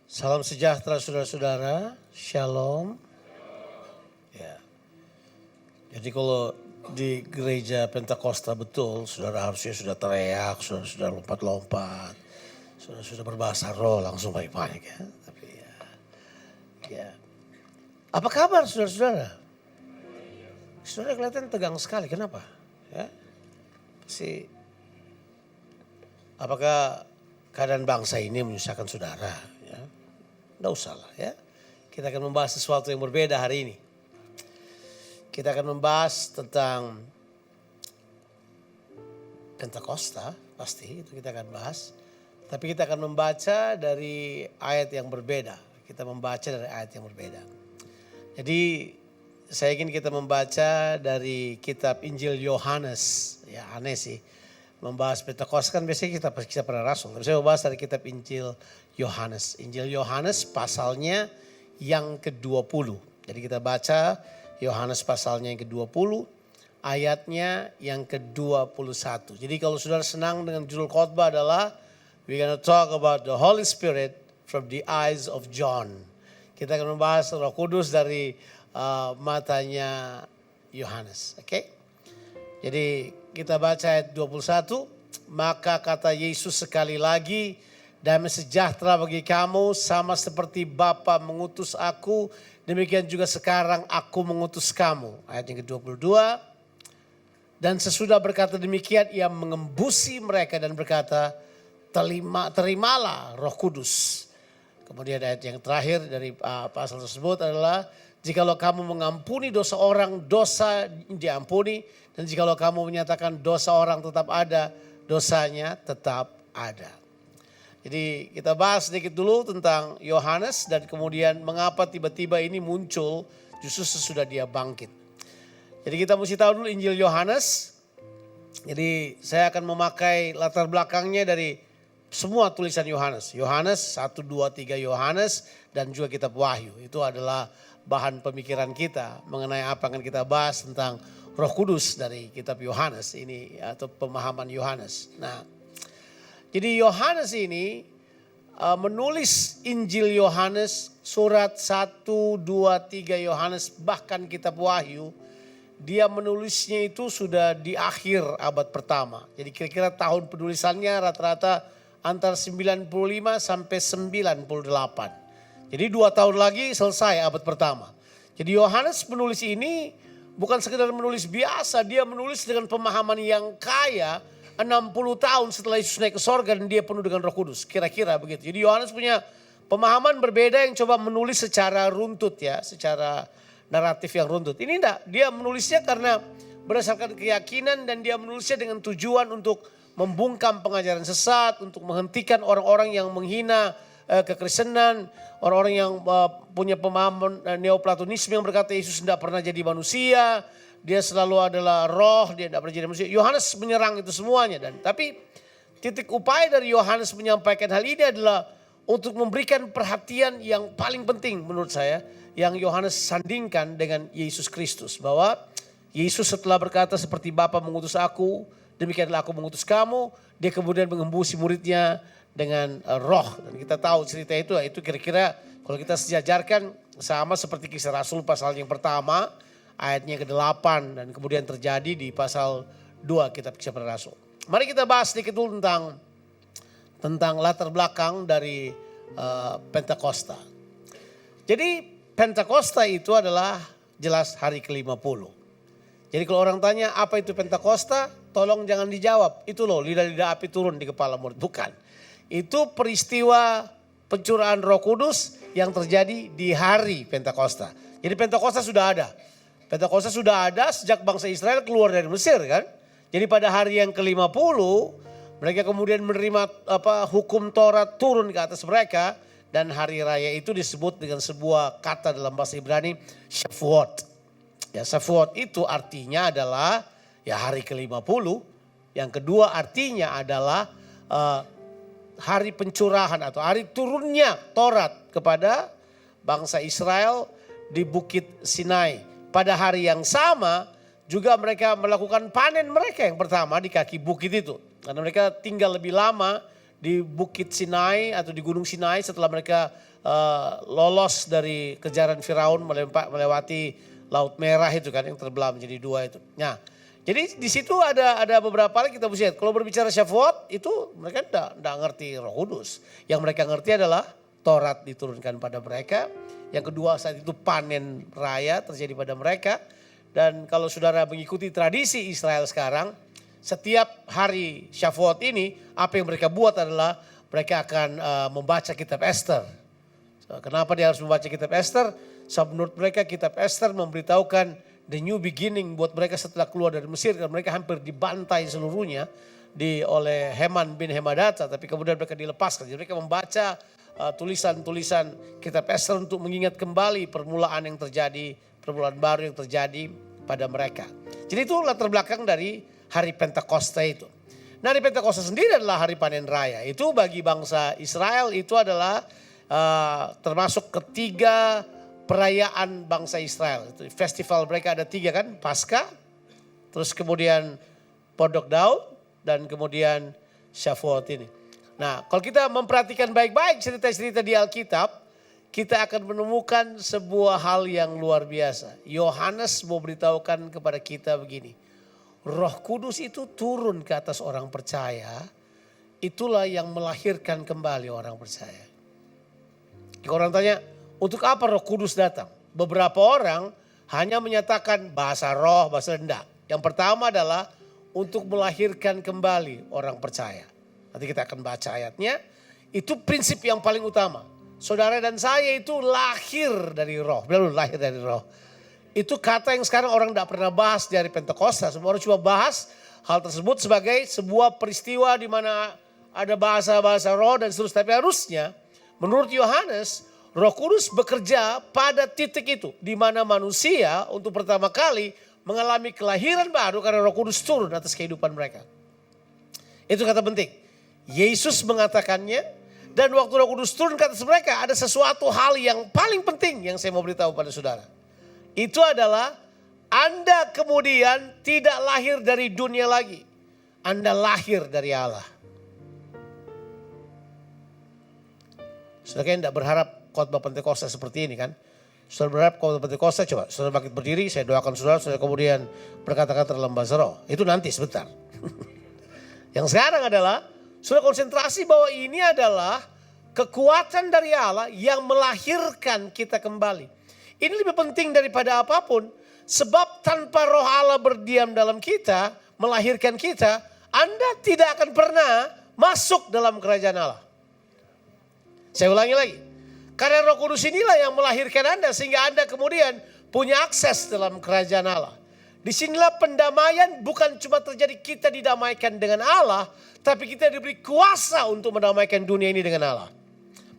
Salam sejahtera saudara-saudara, shalom. Ya. Jadi kalau di gereja Pentakosta betul, saudara harusnya sudah teriak, sudah lompat-lompat, sudah berbahasa roh langsung baik-baik ya. Tapi ya. Apa kabar saudara-saudara? Saudara kelihatan tegang sekali, kenapa? Ya. Apakah keadaan bangsa ini menyusahkan saudara? Ya. Nggak usah lah ya. Kita akan membahas sesuatu yang berbeda hari ini. Kita akan membahas tentang Pentakosta, pasti itu kita akan bahas. Tapi kita akan membaca dari ayat yang berbeda. Kita membaca dari ayat yang berbeda. Jadi saya ingin kita membaca dari kitab Injil Yohanes. Ya aneh sih. Membahas Pentakosta kan biasanya kita pernah rasul. Tapi saya mau bahas dari kitab Injil Yohanes. Injil Yohanes pasalnya yang ke-20. Jadi kita baca Yohanes pasalnya yang ke-20, ayatnya yang ke-21. Jadi kalau saudara senang dengan judul khotbah adalah we're gonna talk about the Holy Spirit from the eyes of John. Kita akan membahas Roh Kudus dari matanya Yohanes. Oke? Jadi kita baca ayat 21. Maka kata Yesus sekali lagi, damai sejahtera bagi kamu sama seperti Bapa mengutus aku, demikian juga sekarang aku mengutus kamu. Ayat yang ke-22. Dan sesudah berkata demikian ia mengembusi mereka dan berkata, terimalah Roh Kudus. Kemudian ayat yang terakhir dari pasal tersebut adalah, jikalau kamu mengampuni dosa orang, dosa diampuni. Dan jikalau kamu menyatakan dosa orang tetap ada, dosanya tetap ada. Jadi kita bahas sedikit dulu tentang Yohanes dan kemudian mengapa tiba-tiba ini muncul justru sesudah dia bangkit. Jadi kita mesti tahu dulu Injil Yohanes. Jadi saya akan memakai latar belakangnya dari semua tulisan Yohanes. Yohanes 1, 2, 3 Yohanes dan juga kitab Wahyu. Itu adalah bahan pemikiran kita mengenai apa yang akan kita bahas tentang Roh Kudus dari kitab Yohanes ini atau pemahaman Yohanes. Nah, jadi Yohanes ini menulis Injil Yohanes, surat 1, 2, 3 Yohanes, bahkan kitab Wahyu. Dia menulisnya itu sudah di akhir abad pertama. Jadi kira-kira tahun penulisannya rata-rata antara 95 sampai 98. Jadi 2 tahun lagi selesai abad pertama. Jadi Yohanes menulis ini bukan sekedar menulis biasa, dia menulis dengan pemahaman yang kaya. 60 tahun setelah Yesus naik ke sorga dan dia penuh dengan Roh Kudus. Kira-kira begitu. Jadi Yohanes punya pemahaman berbeda yang coba menulis secara runtut ya. Secara naratif yang runtut. Ini enggak. Dia menulisnya karena berdasarkan keyakinan dan dia menulisnya dengan tujuan untuk membungkam pengajaran sesat. Untuk menghentikan orang-orang yang menghina kekristenan. Orang-orang yang punya pemahaman neoplatonisme yang berkata Yesus tidak pernah jadi manusia. Dia selalu adalah roh, dia tidak pernah jadi manusia. Yohanes menyerang itu semuanya. Tapi titik upaya dari Yohanes menyampaikan hal ini adalah untuk memberikan perhatian yang paling penting menurut saya. Yang Yohanes sandingkan dengan Yesus Kristus. Bahwa Yesus setelah berkata seperti Bapa mengutus aku, demikianlah aku mengutus kamu. Dia kemudian mengembusi muridnya dengan roh. Dan kita tahu cerita itu kira-kira kalau kita sejajarkan sama seperti kisah Rasul pasal yang pertama. Ayatnya ke-8 dan kemudian terjadi di pasal 2 kitab Kisah Para Rasul. Mari kita bahas sedikit dulu tentang latar belakang dari Pentakosta. Jadi Pentakosta itu adalah jelas hari ke-50. Jadi kalau orang tanya apa itu Pentakosta, tolong jangan dijawab. Itu loh lidah-lidah api turun di kepala murid. Bukan. Itu peristiwa pencurahan Roh Kudus yang terjadi di hari Pentakosta. Jadi Pentakosta sudah ada. Pentakosta sudah ada sejak bangsa Israel keluar dari Mesir kan. Jadi pada hari yang ke-50 mereka kemudian menerima hukum Taurat turun ke atas mereka. Dan hari raya itu disebut dengan sebuah kata dalam bahasa Ibrani Shavuot. Ya Shavuot itu artinya adalah ya hari ke-50. Yang kedua artinya adalah hari pencurahan atau hari turunnya Taurat kepada bangsa Israel di Bukit Sinai. Pada hari yang sama juga mereka melakukan panen mereka yang pertama di kaki bukit itu. Karena mereka tinggal lebih lama di Bukit Sinai atau di Gunung Sinai setelah mereka lolos dari kejaran Firaun melewati Laut Merah itu kan yang terbelah menjadi dua itu. Nah, jadi di situ ada beberapa hal kita mesti lihat. Kalau berbicara Syafuat itu mereka enggak ngerti Roh Kudus. Yang mereka ngerti adalah Taurat diturunkan pada mereka. Yang kedua saat itu panen raya terjadi pada mereka. Dan kalau saudara mengikuti tradisi Israel sekarang, setiap hari Syafuat ini apa yang mereka buat adalah mereka akan membaca kitab Esther. Kenapa dia harus membaca kitab Esther? Sebab menurut mereka kitab Esther memberitahukan the new beginning buat mereka setelah keluar dari Mesir. Karena mereka hampir dibantai seluruhnya oleh Heman bin Hemedata. Tapi kemudian mereka dilepaskan. Jadi mereka membaca tulisan-tulisan kitab Esther untuk mengingat kembali permulaan yang terjadi. Permulaan baru yang terjadi pada mereka. Jadi itu latar belakang dari hari Pentakosta itu. Nah, hari Pentakosta sendiri adalah hari panen raya. Itu bagi bangsa Israel itu adalah termasuk ketiga perayaan bangsa Israel. Itu festival mereka ada 3 kan, Paskah, terus kemudian Pondok Daud, dan kemudian Syafuat ini. Nah, kalau kita memperhatikan baik-baik cerita-cerita di Alkitab, kita akan menemukan sebuah hal yang luar biasa. Yohanes mau beritahukan kepada kita begini, Roh Kudus itu turun ke atas orang percaya, itulah yang melahirkan kembali orang percaya. Kalau orang tanya, untuk apa Roh Kudus datang? Beberapa orang hanya menyatakan bahasa roh, bahasa enggak. Yang pertama adalah untuk melahirkan kembali orang percaya. Nanti kita akan baca ayatnya. Itu prinsip yang paling utama. Saudara dan saya itu lahir dari roh. Bilang lahir dari roh. Itu kata yang sekarang orang tidak pernah bahas di hari Pentakosta. Semua orang cuma bahas hal tersebut sebagai sebuah peristiwa di mana ada bahasa-bahasa roh dan seterusnya. Tapi harusnya menurut Yohanes, Roh Kudus bekerja pada titik itu. Di mana manusia untuk pertama kali mengalami kelahiran baru karena Roh Kudus turun atas kehidupan mereka. Itu kata penting. Yesus mengatakannya, dan waktu Roh Kudus turun ke atas mereka ada sesuatu hal yang paling penting yang saya mau beritahu pada saudara. Itu adalah Anda kemudian tidak lahir dari dunia lagi. Anda lahir dari Allah. Saudara kayaknya tidak berharap khotbah Pentakosta seperti ini kan. Saudara berharap khotbah Pentakosta, coba saudara bangkit berdiri, saya doakan saudara kemudian berkata-kata dalam bahasa roh. Itu nanti sebentar. Yang sekarang adalah saudara konsentrasi bahwa ini adalah kekuatan dari Allah yang melahirkan kita kembali. Ini lebih penting daripada apapun. Sebab tanpa roh Allah berdiam dalam kita, melahirkan kita, Anda tidak akan pernah masuk dalam kerajaan Allah. Saya ulangi lagi. Karena Roh Kudus inilah yang melahirkan Anda sehingga Anda kemudian punya akses dalam kerajaan Allah. Disinilah pendamaian bukan cuma terjadi kita didamaikan dengan Allah, tapi kita diberi kuasa untuk mendamaikan dunia ini dengan Allah.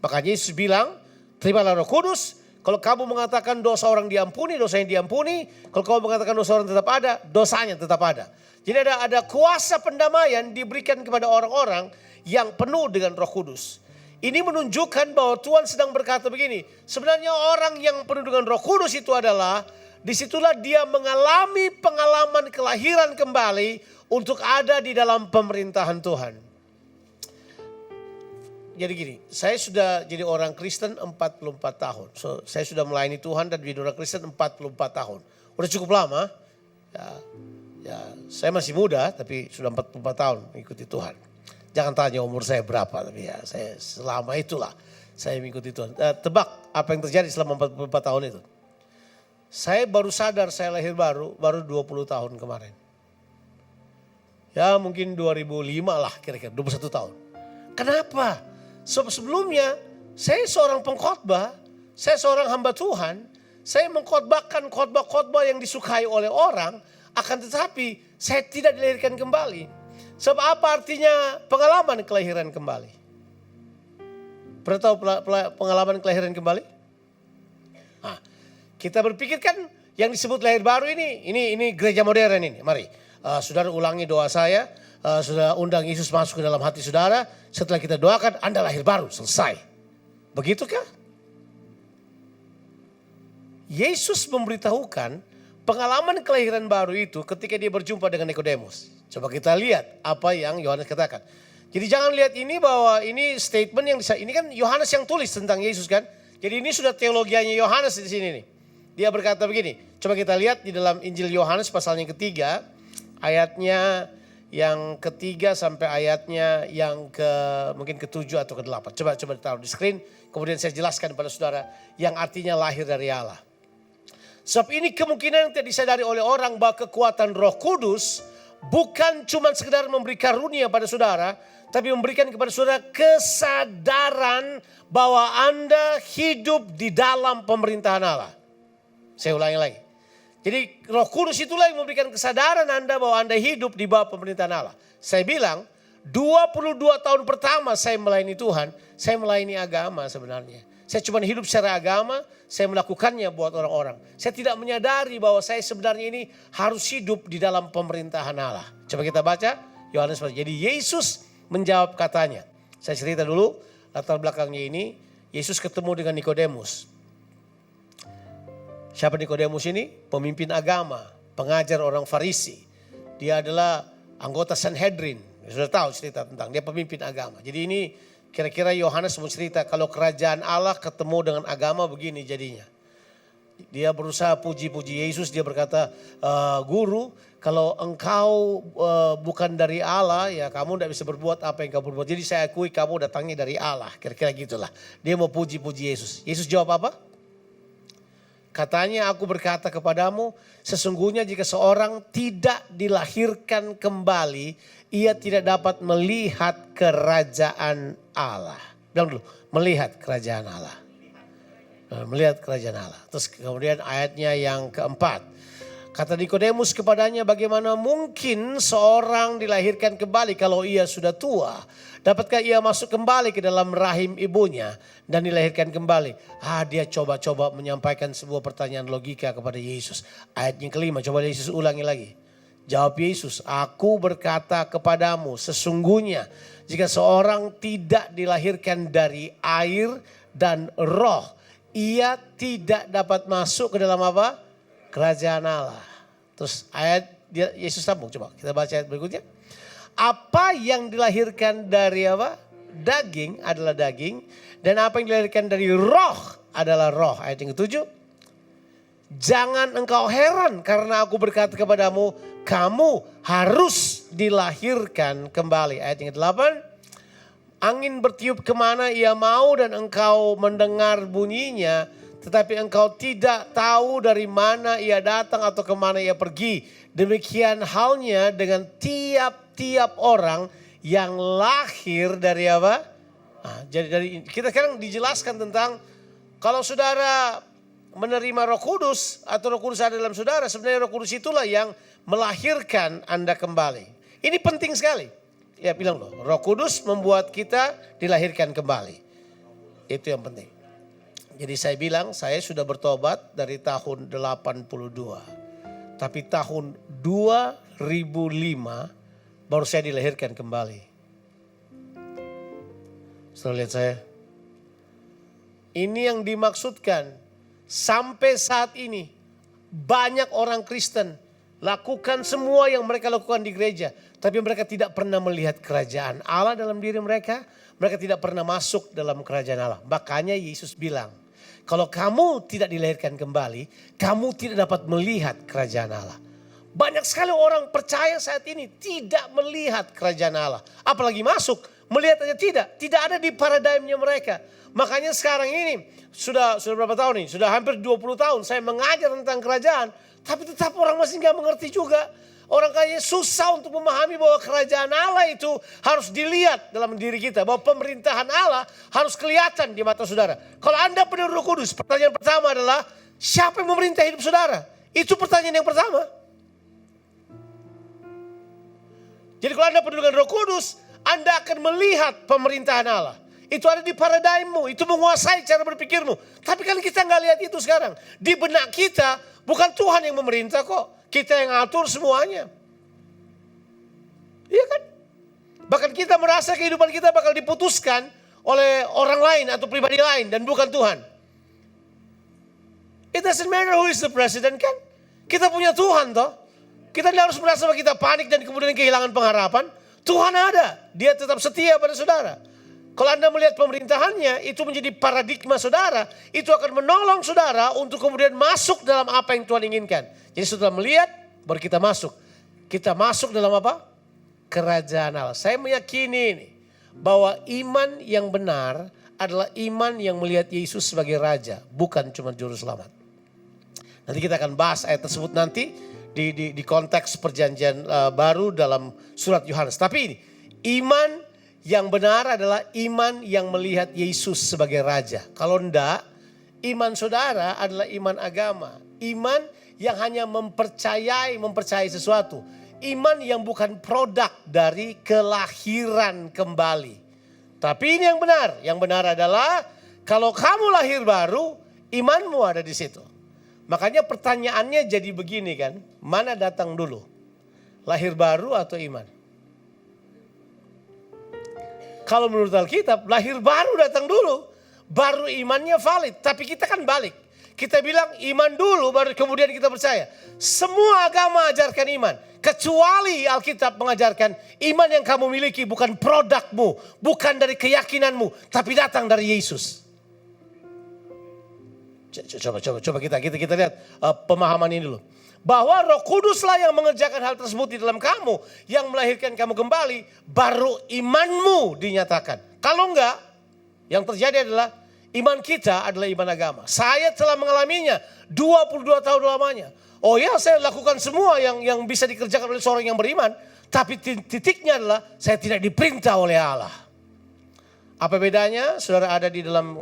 Makanya Yesus bilang, terimalah Roh Kudus. Kalau kamu mengatakan dosa orang diampuni, dosanya diampuni. Kalau kamu mengatakan dosa orang tetap ada, dosanya tetap ada. Jadi ada kuasa pendamaian diberikan kepada orang-orang yang penuh dengan Roh Kudus. Ini menunjukkan bahwa Tuhan sedang berkata begini. Sebenarnya orang yang penuh dengan Roh Kudus itu adalah, disitulah dia mengalami pengalaman kelahiran kembali untuk ada di dalam pemerintahan Tuhan. Jadi gini, saya sudah jadi orang Kristen 44 tahun. So, saya sudah melayani Tuhan dan jadi orang Kristen 44 tahun. Udah cukup lama. Ya, saya masih muda tapi sudah 44 tahun mengikuti Tuhan. Jangan tanya umur saya berapa, tapi ya saya selama itulah saya mengikuti Tuhan. Tebak apa yang terjadi selama 44 tahun itu. Saya baru sadar saya lahir baru 20 tahun kemarin. Ya mungkin 2005 lah kira-kira, 21 tahun. Kenapa? Sebelumnya saya seorang pengkhotbah, saya seorang hamba Tuhan. Saya mengkhotbahkan khotbah-khotbah yang disukai oleh orang, akan tetapi saya tidak dilahirkan kembali. Sebab apa artinya pengalaman kelahiran kembali? Pernah tahu pengalaman kelahiran kembali? Nah, kita berpikirkan yang disebut lahir baru ini gereja modern ini. Mari, saudara ulangi doa saya, saudara undang Yesus masuk ke dalam hati saudara. Setelah kita doakan, Anda lahir baru, selesai. Begitukah? Yesus memberitahukan pengalaman kelahiran baru itu ketika dia berjumpa dengan Nikodemus. Coba kita lihat apa yang Yohanes katakan. Jadi jangan lihat ini bahwa ini statement yang ini kan Yohanes yang tulis tentang Yesus kan. Jadi ini sudah teologianya Yohanes di sini nih. Dia berkata begini. Coba kita lihat di dalam Injil Yohanes pasalnya ketiga, ayatnya yang ketiga sampai ayatnya yang mungkin ketujuh atau ke-8. Coba ditaruh di screen. Kemudian saya jelaskan kepada saudara yang artinya lahir dari Allah. Sebab ini kemungkinan yang tidak disadari oleh orang bahwa kekuatan Roh Kudus bukan cuma sekedar memberi karunia pada saudara, tapi memberikan kepada saudara kesadaran bahwa Anda hidup di dalam pemerintahan Allah. Saya ulangi lagi. Jadi Roh Kudus itulah yang memberikan kesadaran Anda bahwa Anda hidup di bawah pemerintahan Allah. Saya bilang 22 tahun pertama saya melayani Tuhan, saya melayani agama sebenarnya. Saya cuma hidup secara agama, saya melakukannya buat orang-orang. Saya tidak menyadari bahwa saya sebenarnya ini harus hidup di dalam pemerintahan Allah. Coba kita baca Yohanes. Jadi Yesus menjawab katanya. Saya cerita dulu latar belakangnya ini. Yesus ketemu dengan Nikodemus. Siapa Nikodemus ini? Pemimpin agama, pengajar orang Farisi. Dia adalah anggota Sanhedrin. Sudah tahu cerita tentang dia pemimpin agama. Jadi ini kira-kira Yohanes mau cerita kalau kerajaan Allah ketemu dengan agama begini jadinya. Dia berusaha puji-puji Yesus. Dia berkata, Guru, kalau engkau bukan dari Allah, ya kamu tidak bisa berbuat apa yang kamu berbuat. Jadi saya akui kamu datangnya dari Allah. Kira-kira gitulah. Dia mau puji-puji Yesus. Yesus jawab apa? Katanya, aku berkata kepadamu, sesungguhnya jika seorang tidak dilahirkan kembali, ia tidak dapat melihat kerajaan Allah. Bilang dulu, melihat kerajaan Allah. Melihat kerajaan Allah. Terus kemudian ayatnya yang keempat. Kata Nikodemus kepadanya, bagaimana mungkin seorang dilahirkan kembali kalau ia sudah tua? Dapatkah ia masuk kembali ke dalam rahim ibunya dan dilahirkan kembali? Dia coba-coba menyampaikan sebuah pertanyaan logika kepada Yesus. Ayat yang kelima, coba Yesus ulangi lagi. Jawab Yesus, aku berkata kepadamu, sesungguhnya jika seorang tidak dilahirkan dari air dan roh, ia tidak dapat masuk ke dalam apa? Kerajaan Allah. Terus ayat Yesus sambung, coba kita baca ayat berikutnya. Apa yang dilahirkan dari apa? Daging adalah daging. Dan apa yang dilahirkan dari roh adalah roh. Ayat yang ke-7. Jangan engkau heran karena aku berkata kepadamu, kamu harus dilahirkan kembali. Ayat yang ke-8. Angin bertiup kemana ia mau dan engkau mendengar bunyinya. Tetapi engkau tidak tahu dari mana ia datang atau kemana ia pergi. Demikian halnya dengan tiap-tiap orang yang lahir dari apa? Jadi dari kita sekarang dijelaskan tentang kalau saudara menerima Roh Kudus atau Roh Kudus ada dalam saudara, sebenarnya Roh Kudus itulah yang melahirkan Anda kembali. Ini penting sekali. Ya bilang loh, Roh Kudus membuat kita dilahirkan kembali. Itu yang penting. Jadi saya bilang saya sudah bertobat dari tahun 82. Tapi tahun 2005 baru saya dilahirkan kembali. Setelah lihat saya. Ini yang dimaksudkan sampai saat ini banyak orang Kristen lakukan semua yang mereka lakukan di gereja. Tapi mereka tidak pernah melihat kerajaan Allah dalam diri mereka. Mereka tidak pernah masuk dalam kerajaan Allah. Makanya Yesus bilang, kalau kamu tidak dilahirkan kembali, kamu tidak dapat melihat kerajaan Allah. Banyak sekali orang percaya saat ini tidak melihat kerajaan Allah. Apalagi masuk, melihat aja tidak. Tidak ada di paradigmnya mereka. Makanya sekarang ini, sudah berapa tahun nih? Sudah hampir 20 tahun saya mengajar tentang kerajaan. Tapi tetap orang masih gak mengerti juga. Orang kayaknya susah untuk memahami bahwa kerajaan Allah itu harus dilihat dalam diri kita. Bahwa pemerintahan Allah harus kelihatan di mata saudara. Kalau Anda penuh Roh Kudus, pertanyaan pertama adalah siapa yang memerintah hidup saudara? Itu pertanyaan yang pertama. Jadi kalau Anda penuh dengan Roh Kudus, Anda akan melihat pemerintahan Allah. Itu ada di paradigmmu, itu menguasai cara berpikirmu. Tapi kan kita nggak lihat itu sekarang. Di benak kita bukan Tuhan yang memerintah kok. Kita yang atur semuanya. Iya kan? Bahkan kita merasa kehidupan kita bakal diputuskan oleh orang lain atau pribadi lain dan bukan Tuhan. It doesn't matter who is the president kan? Kita punya Tuhan toh. Kita tidak harus merasa bahwa kita panik dan kemudian kehilangan pengharapan. Tuhan ada, dia tetap setia pada saudara. Kalau Anda melihat pemerintahannya, itu menjadi paradigma saudara. Itu akan menolong saudara untuk kemudian masuk dalam apa yang Tuhan inginkan. Jadi setelah melihat, baru kita masuk. Kita masuk dalam apa? Kerajaan Allah. Saya meyakini ini, bahwa iman yang benar adalah iman yang melihat Yesus sebagai Raja. Bukan cuma Juru Selamat. Nanti kita akan bahas ayat tersebut nanti di konteks perjanjian baru dalam surat Yohanes. Tapi ini, iman yang benar adalah iman yang melihat Yesus sebagai Raja. Kalau enggak, iman saudara adalah iman agama. Iman yang hanya mempercayai sesuatu. Iman yang bukan produk dari kelahiran kembali. Tapi ini yang benar. Yang benar adalah kalau kamu lahir baru, imanmu ada di situ. Makanya pertanyaannya jadi begini kan. Mana datang dulu? Lahir baru atau iman? Kalau menurut Alkitab, lahir baru datang dulu. Baru imannya valid. Tapi kita kan balik. Kita bilang iman dulu, baru kemudian kita percaya. Semua agama ajarkan iman. Kecuali Alkitab mengajarkan iman yang kamu miliki bukan produkmu. Bukan dari keyakinanmu. Tapi datang dari Yesus. Coba kita lihat pemahaman ini dulu. Bahwa Roh Kuduslah yang mengerjakan hal tersebut di dalam kamu. Yang melahirkan kamu kembali. Baru imanmu dinyatakan. Kalau enggak, yang terjadi adalah iman kita adalah iman agama. Saya telah mengalaminya 22 tahun lamanya. Oh ya, saya lakukan semua yang bisa dikerjakan oleh seorang yang beriman. Tapi titiknya adalah saya tidak diperintah oleh Allah. Apa bedanya? Saudara ada di dalam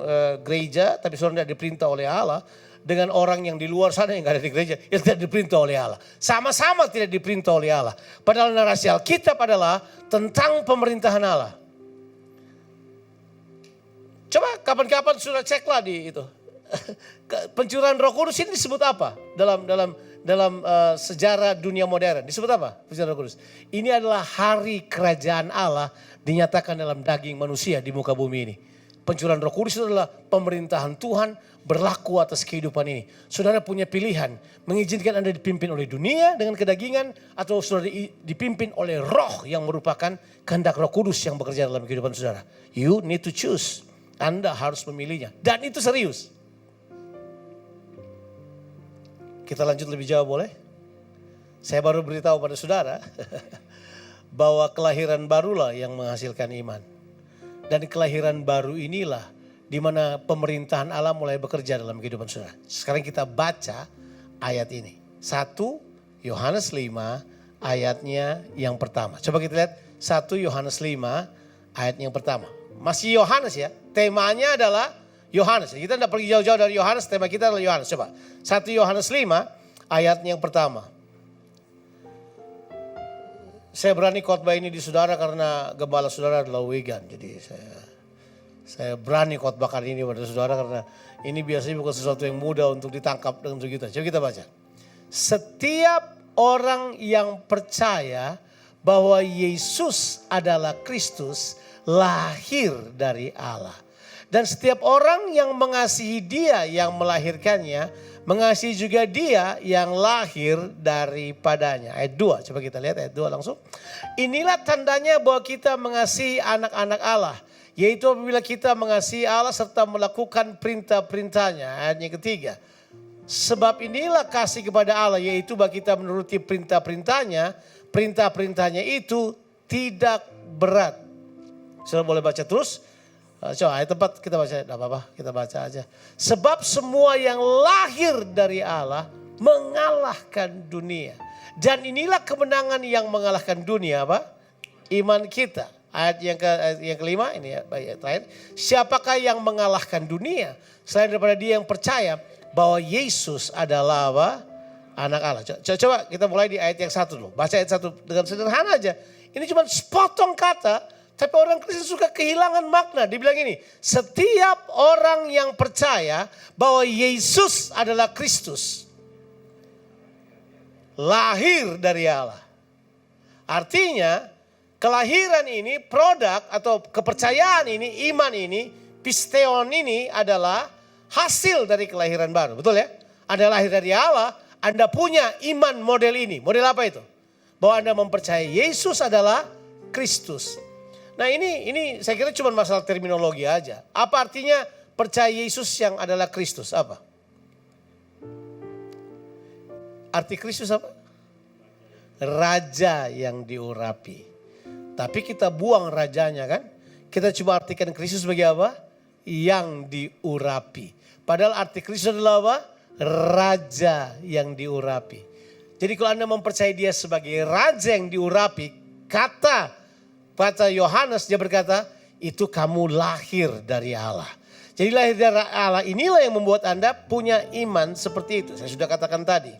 gereja tapi saudara tidak diperintah oleh Allah. Dengan orang yang di luar sana yang gak ada di gereja, yang tidak diperintah oleh Allah. Sama-sama tidak diperintah oleh Allah. Padahal narasi Alkitab adalah tentang pemerintahan Allah. Coba kapan-kapan sudah ceklah di itu. Pencurahan Roh Kudus ini disebut apa? Dalam sejarah dunia modern. Disebut apa? Pencurahan Roh Kudus. Ini adalah hari kerajaan Allah dinyatakan dalam daging manusia di muka bumi ini. Pencurahan Roh Kudus itu adalah pemerintahan Tuhan berlaku atas kehidupan ini. Saudara punya pilihan, mengizinkan Anda dipimpin oleh dunia dengan kedagingan atau saudara dipimpin oleh Roh yang merupakan kehendak Roh Kudus yang bekerja dalam kehidupan saudara. You need to choose. Anda harus memilihnya dan itu serius. Kita lanjut lebih jauh boleh? Saya baru beritahu pada saudara bahwa kelahiran barulah yang menghasilkan iman. Dan kelahiran baru inilah di mana pemerintahan Allah mulai bekerja dalam kehidupan saudara. Sekarang kita baca ayat ini. 1 Yohanes 5 ayatnya yang pertama. Coba kita lihat 1 Yohanes 5 ayat yang pertama. Masih Yohanes ya. Temanya adalah Yohanes. Kita tidak pergi jauh-jauh dari Yohanes. Tema kita adalah Yohanes. Coba 1 Yohanes 5 ayatnya yang pertama. Saya berani khotbah ini di saudara karena gembala saudara adalah Wigan. Jadi saya berani khotbahkan ini pada saudara karena ini biasanya bukan sesuatu yang mudah untuk ditangkap dengan begitu. Coba kita baca. Setiap orang yang percaya bahwa Yesus adalah Kristus lahir dari Allah. Dan setiap orang yang mengasihi Dia yang melahirkannya, mengasihi juga Dia yang lahir daripadanya. Ayat 2, coba kita lihat ayat 2 langsung. Inilah tandanya bahwa kita mengasihi anak-anak Allah. Yaitu apabila kita mengasihi Allah serta melakukan perintah-perintahnya. Ayat yang ketiga. Sebab inilah kasih kepada Allah, yaitu bahwa kita menuruti perintah-perintahnya. Perintah-perintahnya itu tidak berat. Saudara boleh baca terus. Coba ayat 4 kita baca, tidak apa-apa kita baca aja. Sebab semua yang lahir dari Allah mengalahkan dunia. Dan inilah kemenangan yang mengalahkan dunia apa? Iman kita. Ayat yang kelima ini ya, ayat terakhir. Siapakah yang mengalahkan dunia? Selain daripada dia yang percaya bahwa Yesus adalah apa? Anak Allah. Coba kita mulai di ayat yang 1 dulu. Baca ayat 1 dengan sederhana aja. Ini cuma sepotong kata. Tapi orang Kristen suka kehilangan makna. Dibilang ini, setiap orang yang percaya bahwa Yesus adalah Kristus, lahir dari Allah. Artinya, kelahiran ini, produk atau kepercayaan ini, iman ini, pisteon ini adalah hasil dari kelahiran baru. Betul ya? Anda lahir dari Allah, Anda punya iman model ini. Model apa itu? Bahwa Anda mempercayai Yesus adalah Kristus. Nah ini saya kira cuma masalah terminologi aja. Apa artinya percaya Yesus yang adalah Kristus? Apa? Arti Kristus apa? Raja yang diurapi. Tapi kita buang rajanya kan. Kita coba artikan Kristus sebagai apa? Yang diurapi. Padahal arti Kristus adalah apa? Raja yang diurapi. Jadi kalau Anda mempercayai dia sebagai raja yang diurapi, kata Yohanes dia berkata, itu kamu lahir dari Allah. Jadi lahir dari Allah inilah yang membuat Anda punya iman seperti itu. Saya sudah katakan tadi.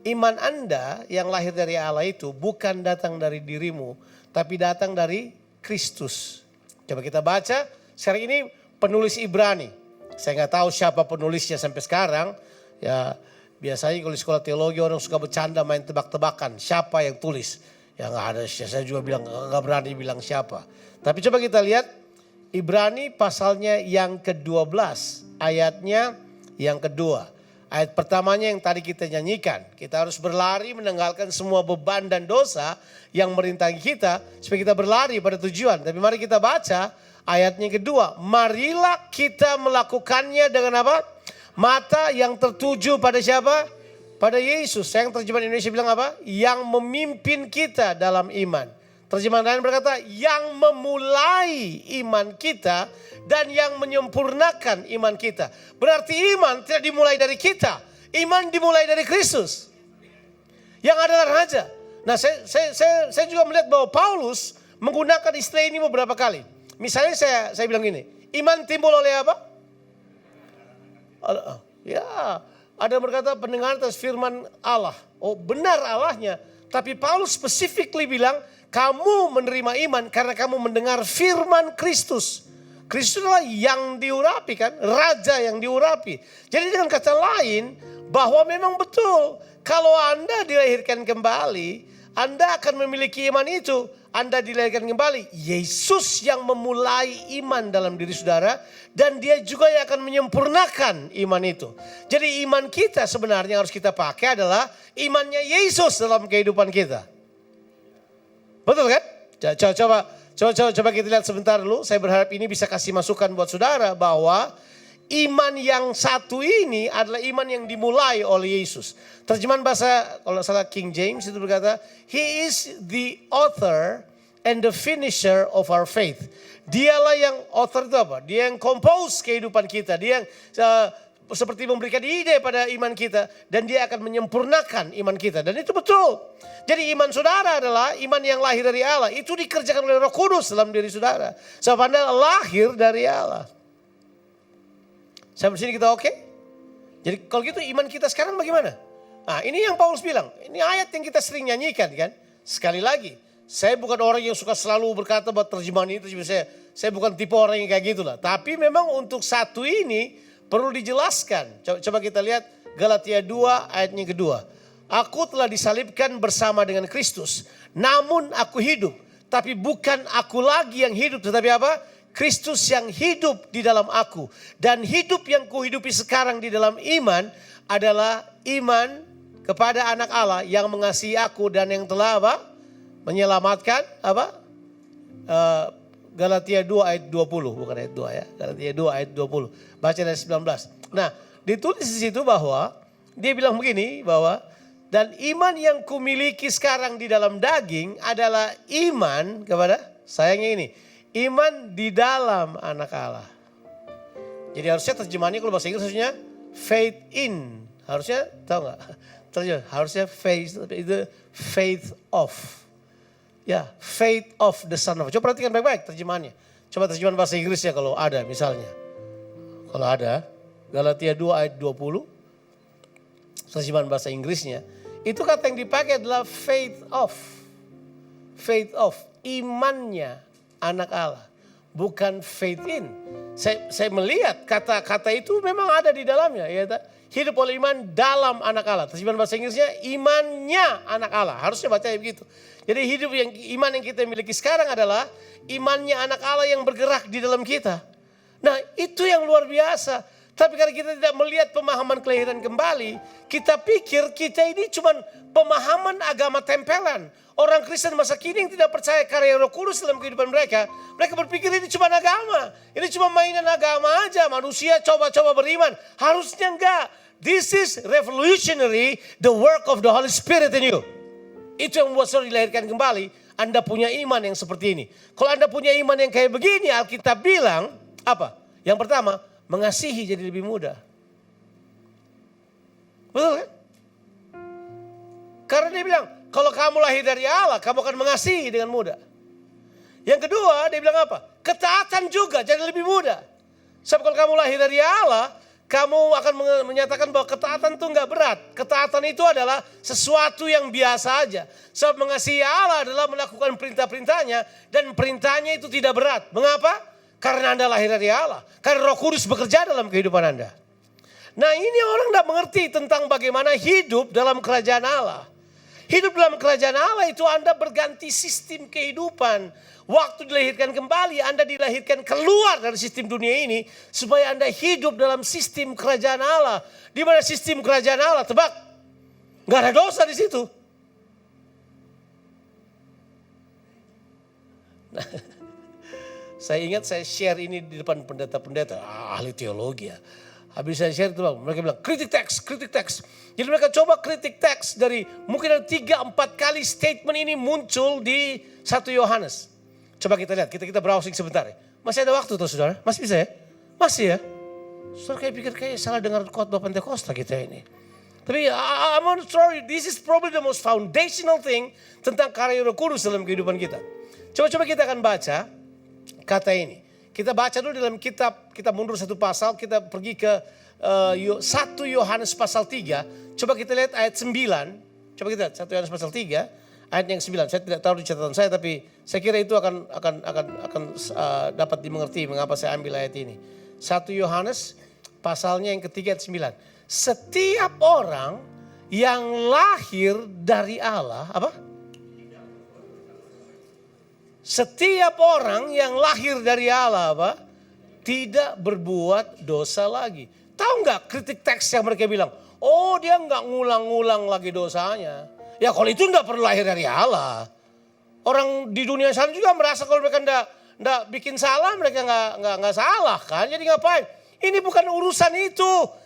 Iman Anda yang lahir dari Allah itu bukan datang dari dirimu, tapi datang dari Kristus. Coba kita baca, sekarang ini penulis Ibrani. Saya nggak tahu siapa penulisnya sampai sekarang. Ya biasanya kalau di sekolah teologi orang suka bercanda main tebak-tebakan. Siapa yang tulis? Ya nggak ada, saya juga bilang nggak berani bilang siapa. Tapi coba kita lihat Ibrani pasalnya yang ke-12, ayatnya yang kedua. Ayat pertamanya yang tadi kita nyanyikan. Kita harus berlari meninggalkan semua beban dan dosa yang merintangi kita supaya kita berlari pada tujuan. Tapi mari kita baca ayatnya yang kedua. Marilah kita melakukannya dengan apa? Mata yang tertuju pada siapa? Pada Yesus. Yang terjemahan Indonesia bilang apa? Yang memimpin kita dalam iman. Terjemahan lain berkata yang memulai iman kita dan yang menyempurnakan iman kita. Berarti iman tidak dimulai dari kita. Iman dimulai dari Kristus. Yang adalah raja. Nah saya juga melihat bahwa Paulus menggunakan istilah ini beberapa kali. Misalnya saya bilang gini. Iman timbul oleh apa? Ya, ada yang berkata pendengaran atas firman Allah. Oh benar Allahnya. Tapi Paulus specifically bilang kamu menerima iman karena kamu mendengar firman Kristus. Kristus adalah yang diurapi kan. Raja yang diurapi. Jadi dengan kata lain bahwa memang betul. Kalau Anda dilahirkan kembali. Anda akan memiliki iman itu. Anda dilahirkan kembali. Yesus yang memulai iman dalam diri saudara. Dan dia juga yang akan menyempurnakan iman itu. Jadi iman kita sebenarnya harus kita pakai adalah imannya Yesus dalam kehidupan kita. Betul kan? Coba kita lihat sebentar dulu. Saya berharap ini bisa kasih masukan buat saudara bahwa iman yang satu ini adalah iman yang dimulai oleh Yesus. Terjemahan bahasa kalau salah King James itu berkata, He is the author and the finisher of our faith. Dialah yang author itu apa? Dia yang compose kehidupan kita. Dia yang seperti memberikan ide pada iman kita. Dan dia akan menyempurnakan iman kita. Dan itu betul. Jadi iman saudara adalah iman yang lahir dari Allah. Itu dikerjakan oleh Roh Kudus dalam diri saudara. Sebab Anda lahir dari Allah. Sampai sini kita oke? Jadi kalau gitu iman kita sekarang bagaimana? Nah ini yang Paulus bilang. Ini ayat yang kita sering nyanyikan kan. Sekali lagi. Saya bukan orang yang suka selalu berkata buat terjemahan itu. Saya bukan tipe orang yang kayak gitulah. Tapi memang untuk satu ini perlu dijelaskan. Coba kita lihat Galatia 2 ayatnya kedua. Aku telah disalibkan bersama dengan Kristus. Namun aku hidup. Tapi bukan aku lagi yang hidup. Tetapi apa? Kristus yang hidup di dalam aku. Dan hidup yang kuhidupi sekarang di dalam iman adalah iman kepada anak Allah yang mengasihi aku dan yang telah apa? Menyelamatkan apa? Galatia 2 ayat 20, bukan ayat 2 ya. Galatia 2 ayat 20. Baca dari 19. Nah, ditulis di situ bahwa dia bilang begini bahwa dan iman yang kumiliki sekarang di dalam daging adalah iman kepada sayangnya ini. Iman di dalam anak Allah. Jadi harusnya terjemahannya kalau bahasa Inggris harusnya faith in. Harusnya tahu nggak? Terjemah harusnya faith itu faith of. Ya, faith of the Son of God. Coba perhatikan baik-baik terjemahannya. Coba terjemahan bahasa Inggrisnya kalau ada misalnya. Kalau ada, Galatia 2 ayat 20. Terjemahan bahasa Inggrisnya. Itu kata yang dipakai adalah faith of. Faith of. Imannya anak Allah. Bukan faith in. Saya melihat kata-kata itu memang ada di dalamnya. Ya, hidup oleh iman dalam anak Allah. Terjemahan bahasa Inggrisnya imannya anak Allah. Harusnya baca begitu. Jadi hidup yang iman yang kita miliki sekarang adalah imannya anak Allah yang bergerak di dalam kita. Nah itu yang luar biasa. Tapi karena kita tidak melihat pemahaman kelahiran kembali, kita pikir kita ini cuma pemahaman agama tempelan. Orang Kristen masa kini yang tidak percaya karya Roh Kudus dalam kehidupan mereka, mereka berpikir ini cuma agama. Ini cuma mainan agama aja, manusia coba-coba beriman. Harusnya enggak. This is revolutionary, the work of the Holy Spirit in you. Itu yang membuat saudara dilahirkan kembali. Anda punya iman yang seperti ini. Kalau Anda punya iman yang kayak begini, Alkitab bilang apa? Yang pertama, mengasihi jadi lebih mudah. Betul kan? Karena dia bilang, kalau kamu lahir dari Allah, kamu akan mengasihi dengan mudah. Yang kedua, dia bilang apa? Ketaatan juga jadi lebih mudah. Sebab kalau kamu lahir dari Allah, kamu akan menyatakan bahwa ketaatan itu enggak berat. Ketaatan itu adalah sesuatu yang biasa aja. Sebab mengasihi Allah adalah melakukan perintah-perintahnya, dan perintahnya itu tidak berat. Mengapa? Karena Anda lahir dari Allah. Karena Roh Kudus bekerja dalam kehidupan Anda. Nah, ini orang tidak mengerti tentang bagaimana hidup dalam kerajaan Allah. Hidup dalam kerajaan Allah itu Anda berganti sistem kehidupan. Waktu dilahirkan kembali, Anda dilahirkan keluar dari sistem dunia ini supaya Anda hidup dalam sistem kerajaan Allah. Di mana sistem kerajaan Allah? Tebak, nggak ada dosa di situ. Nah, saya ingat saya share ini di depan pendeta-pendeta, ahli teologi ya. Habis saya share itu, mereka bilang kritik teks, kritik teks. Jadi mereka coba kritik teks dari mungkin ada 3-4 kali statement ini muncul di 1 Yohanes. Coba kita lihat, kita browsing sebentar ya. Masih ada waktu tuh saudara? Masih bisa ya? Masih ya? Saudara kayak pikir kayak salah dengar khotbah Pentakosta kita ini. Tapi I'm on sorry, this is probably the most foundational thing tentang karya Roh Kudus dalam kehidupan kita. Coba-coba kita akan baca kata ini. Kita baca dulu dalam kitab, kita mundur satu pasal, kita pergi ke 1 Yohanes pasal 3. Coba kita lihat ayat 9. Coba kita lihat 1 Yohanes pasal 3, ayat yang 9. Saya tidak tahu di catatan saya, tapi saya kira itu akan dapat dimengerti mengapa saya ambil ayat ini. 1 Yohanes pasalnya yang ketiga ayat 9. Setiap orang yang lahir dari Allah, apa? Setiap orang yang lahir dari Allah apa? Tidak berbuat dosa lagi. Tahu nggak kritik teks yang mereka bilang? Oh, dia nggak ngulang-ngulang lagi dosanya. Ya kalau itu nggak perlu lahir dari Allah. Orang di dunia sana juga merasa kalau mereka nggak bikin salah, mereka nggak salah kan? Jadi ngapain? Ini bukan urusan itu.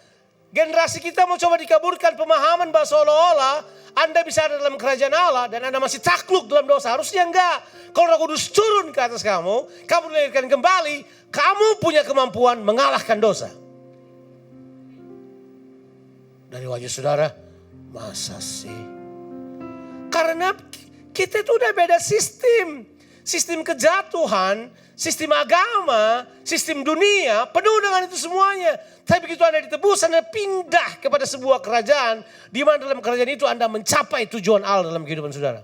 Generasi kita mau coba dikaburkan pemahaman bahwa seolah-olah Anda bisa ada dalam kerajaan Allah dan Anda masih takluk dalam dosa. Harusnya enggak. Kalau Roh Kudus turun ke atas kamu dilahirkan kembali, kamu punya kemampuan mengalahkan dosa. Dari wajah saudara, masa sih? Karena kita itu udah beda sistem. Sistem kejatuhan, sistem agama, sistem dunia, penuh dengan itu semuanya. Tapi begitu Anda ditebus, Anda pindah kepada sebuah kerajaan, di mana dalam kerajaan itu Anda mencapai tujuan Allah dalam kehidupan saudara.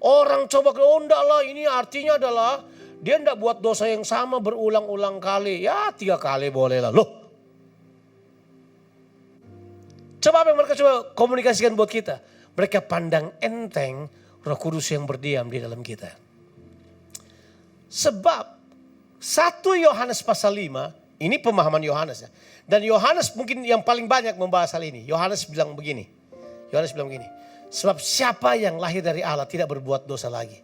Orang coba, oh enggak lah, ini artinya adalah dia enggak buat dosa yang sama berulang-ulang kali. Ya 3 kali boleh lah. Loh. Coba apa yang mereka coba komunikasikan buat kita. Mereka pandang enteng Roh Kudus yang berdiam di dalam kita. Sebab 1 Yohanes pasal 5, ini pemahaman Yohanes ya. Dan Yohanes mungkin yang paling banyak membahas hal ini. Yohanes bilang begini. Sebab siapa yang lahir dari Allah tidak berbuat dosa lagi.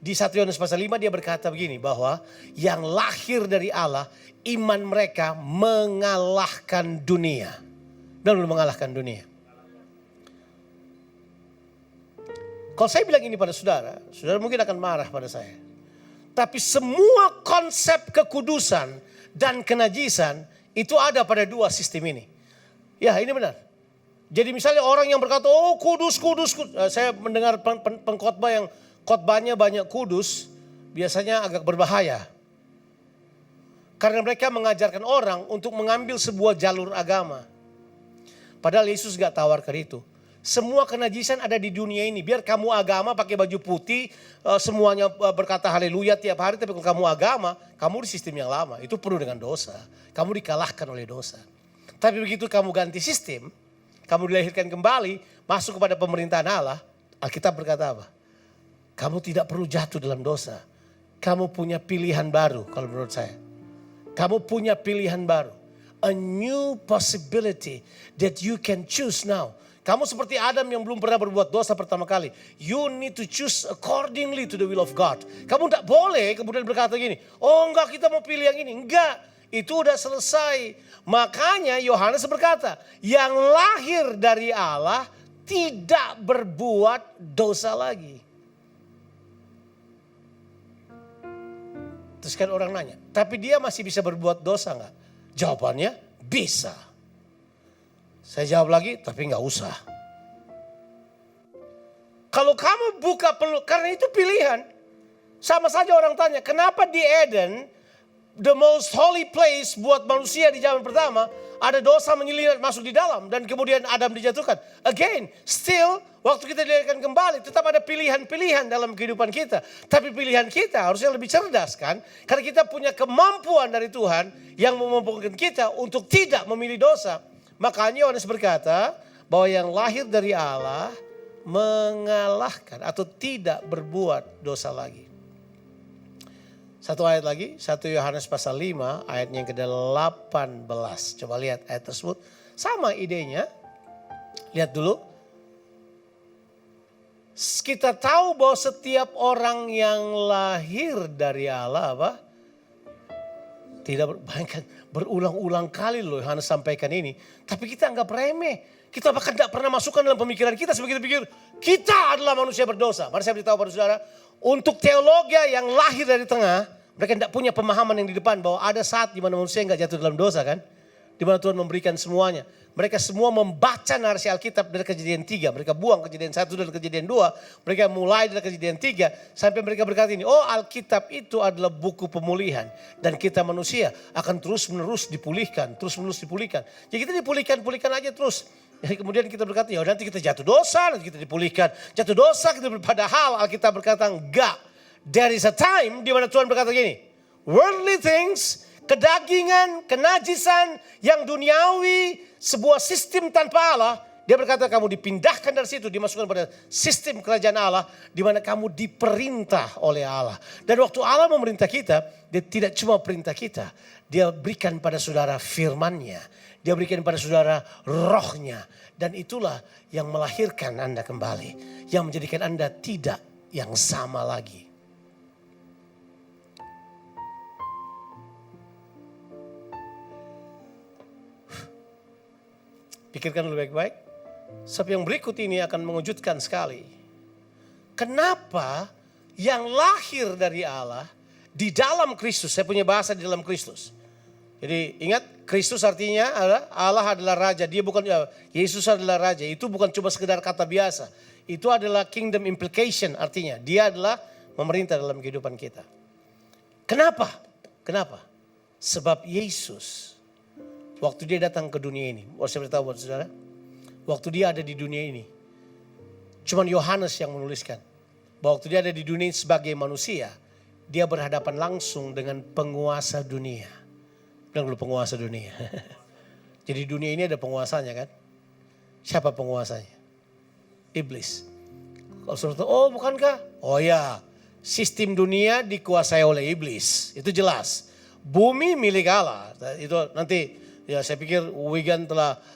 Di 1 Yohanes pasal 5 dia berkata begini, bahwa yang lahir dari Allah, iman mereka mengalahkan dunia. Dan belum mengalahkan dunia. Kalau saya bilang ini pada saudara, saudara mungkin akan marah pada saya. Tapi semua konsep kekudusan dan kenajisan itu ada pada 2 sistem ini. Ya ini benar. Jadi misalnya orang yang berkata, oh kudus. Saya mendengar pengkhotbah yang khotbahnya banyak kudus, biasanya agak berbahaya. Karena mereka mengajarkan orang untuk mengambil sebuah jalur agama. Padahal Yesus gak tawarkan itu. Semua kenajisan ada di dunia ini. Biar kamu agama pakai baju putih, semuanya berkata haleluya tiap hari. Tapi kalau kamu agama, kamu di sistem yang lama. Itu penuh dengan dosa. Kamu dikalahkan oleh dosa. Tapi begitu kamu ganti sistem, kamu dilahirkan kembali, masuk kepada pemerintahan Allah. Alkitab berkata apa? Kamu tidak perlu jatuh dalam dosa. Kamu punya pilihan baru kalau menurut saya. Kamu punya pilihan baru. a new possibility that you can choose now. Kamu seperti Adam yang belum pernah berbuat dosa pertama kali. You need to choose accordingly to the will of God. Kamu tidak boleh kemudian berkata gini, oh enggak kita mau pilih yang ini. Enggak, itu udah selesai. Makanya Yohanes berkata, yang lahir dari Allah tidak berbuat dosa lagi. Terus kan orang nanya, tapi dia masih bisa berbuat dosa enggak? Jawabannya, bisa. Saya jawab lagi, tapi nggak usah. Kalau kamu buka peluang, karena itu pilihan. Sama saja orang tanya, kenapa di Eden, the most holy place buat manusia di zaman pertama, ada dosa menyelinap masuk di dalam dan kemudian Adam dijatuhkan. Again, still, waktu kita dilahirkan kembali, tetap ada pilihan-pilihan dalam kehidupan kita. Tapi pilihan kita harusnya lebih cerdas kan? Karena kita punya kemampuan dari Tuhan yang memampukan kita untuk tidak memilih dosa. Makanya Yohanes berkata bahwa yang lahir dari Allah mengalahkan atau tidak berbuat dosa lagi. Satu ayat lagi, 1 Yohanes pasal 5 ayatnya yang ke-18. Coba lihat ayat tersebut. Sama idenya. Lihat dulu. Kita tahu bahwa setiap orang yang lahir dari Allah apa? Tidak bayangkan berulang-ulang kali loh Yohanes sampaikan ini. Tapi kita anggap remeh. Kita bahkan tidak pernah masukkan dalam pemikiran kita sebagai pikir kita adalah manusia berdosa. Mari saya beritahu pada saudara. Untuk teologi yang lahir dari tengah, mereka tidak punya pemahaman yang di depan bahwa ada saat di mana manusia nggak jatuh dalam dosa kan. Di mana Tuhan memberikan semuanya. Mereka semua membaca narasi Alkitab dari Kejadian 3. Mereka buang Kejadian 1 dan Kejadian 2. Mereka mulai dari Kejadian 3. Sampai mereka berkata ini, oh Alkitab itu adalah buku pemulihan. Dan kita manusia akan terus menerus dipulihkan. Terus menerus dipulihkan. Jadi kita dipulihkan aja terus. Jadi kemudian kita berkata, ya nanti kita jatuh dosa, nanti kita dipulihkan. Jatuh dosa, padahal Alkitab berkata enggak. There is a time di mana Tuhan berkata gini, worldly things, kedagingan, kenajisan, yang duniawi, sebuah sistem tanpa Allah. Dia berkata kamu dipindahkan dari situ, dimasukkan pada sistem kerajaan Allah, di mana kamu diperintah oleh Allah. Dan waktu Allah memerintah kita, dia tidak cuma perintah kita, dia berikan pada saudara firman-Nya, dia berikan pada saudara rohnya. Dan itulah yang melahirkan Anda kembali, yang menjadikan Anda tidak yang sama lagi. Pikirkan lebih baik-baik. Sebab yang berikut ini akan mengejutkan sekali. Kenapa yang lahir dari Allah di dalam Kristus, saya punya bahasa di dalam Kristus. Jadi ingat, Kristus artinya adalah Allah adalah Raja. Dia bukan, Yesus adalah Raja. Itu bukan cuma sekedar kata biasa. Itu adalah kingdom implication artinya. Dia adalah memerintah dalam kehidupan kita. Kenapa? Kenapa? Sebab Yesus waktu dia datang ke dunia ini, saya beritahu buat saudara, waktu dia ada di dunia ini, cuman Yohanes yang menuliskan bahwa waktu dia ada di dunia ini sebagai manusia, dia berhadapan langsung dengan penguasa dunia. Bilang dulu penguasa dunia. Jadi dunia ini ada penguasanya kan? Siapa penguasanya? Iblis. Kalau saudara tahu, oh bukankah? Oh ya, sistem dunia dikuasai oleh iblis, itu jelas. Bumi milik Allah, itu nanti. Ya saya pikir